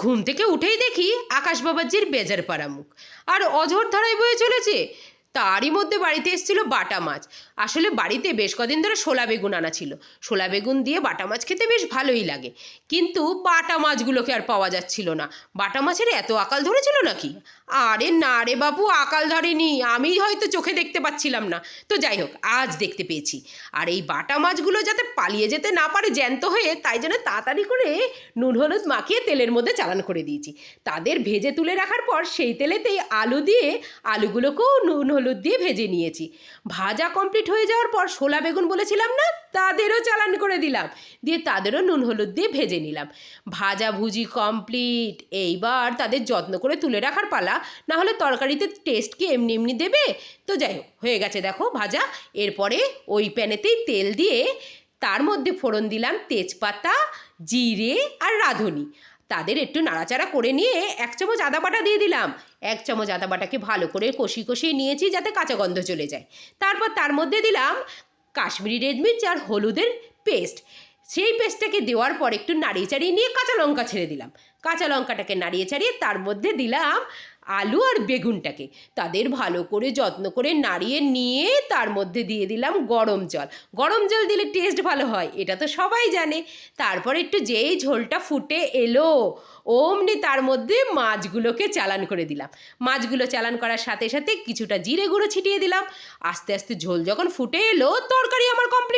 ঘুম থেকে উঠেই দেখি আকাশ বাবাজির বেজার পাড়া মুখ আর অঝোর ধারায় বয়ে চলেছে। তারই মধ্যে বাড়িতে এসেছিল বাটা মাছ। আসলে বাড়িতে বেশ কদিন ধরে শোলা বেগুন আনা ছিল। শোলা বেগুন দিয়ে বাটা মাছ খেতে বেশ ভালোই লাগে, কিন্তু বাটা মাছগুলোকে আর পাওয়া যাচ্ছিল না। বাটা মাছের এত আকাল ধরেছিল নাকি? আরে না রে বাবু, আকাল ধরেনি, আমি হয়তো চোখে দেখতে পাচ্ছিলাম না। তো যাই হোক, আজ দেখতে পেয়েছি। আর এই বাটা মাছগুলো যাতে পালিয়ে যেতে না পারে জ্যান্ত হয়ে, তাই জন্য তাড়াতাড়ি করে নুন হলুদ মাখিয়ে তেলের মধ্যে চালান করে দিয়েছি। তাদের ভেজে তুলে রাখার পর সেই তেলেতেই আলু দিয়ে আলুগুলোকেও নুন হলুদ দিয়ে ভেজে নিয়েছি। ভাজা কমপ্লিট হয়ে যাওয়ার পর শোলা বেগুন বলেছিলাম না, তাদেরও চালান করে দিলাম, দিয়ে তাদেরও নুন হলুদ দিয়ে ভেজে নিলাম। ভাজা ভুজি কমপ্লিট। এইবার তাদের যত্ন করে তুলে রাখার পালা, না হলে তরকারিতে টেস্ট কি এমনি এমনি দেবে? তো যাই হোক, হয়ে গেছে দেখো ভাজা। এরপরে ওই প্যানেতেই তেল দিয়ে তার মধ্যে ফোড়ন দিলাম তেজপাতা, জিরে আর রাঁধুনি। তাদের একটু নাড়াচাড়া করে নিয়ে 1 চামচ আদা বাটা দিয়ে দিলাম। 1 চামচ আদা বাটাকে ভালো করে কষিয়ে নিয়েছি যাতে কাঁচা গন্ধ চলে যায়। তারপর তার মধ্যে দিলাম কাশ্মীরি রেড মির্চ আর হলুদের পেস্ট। সেই পেস্টটাকে দেওয়ার পর একটু নাড়িয়ে চাড়িয়ে নিয়ে কাঁচা লঙ্কা ছেড়ে দিলাম। কাঁচা লঙ্কাটাকে নাড়িয়ে চাড়িয়ে তার মধ্যে দিলাম আলু আর বেগুনটাকে। তাদের ভালো করে যত্ন করে নাড়িয়ে নিয়ে তার মধ্যে দিয়ে দিলাম গরম জল। গরম জল দিলে টেস্ট ভালো হয়, এটা তো সবাই জানে। তারপর একটু যেই ঝোলটা ফুটে এলো, অমনি তার মধ্যে মাছগুলোকে চালান করে দিলাম। মাছগুলো চালান করার সাথে সাথে কিছুটা জিরে গুঁড়ো ছিটিয়ে দিলাম। আস্তে আস্তে ঝোল যখন ফুটে এলো, তরকারি আমার কমপ্লিট।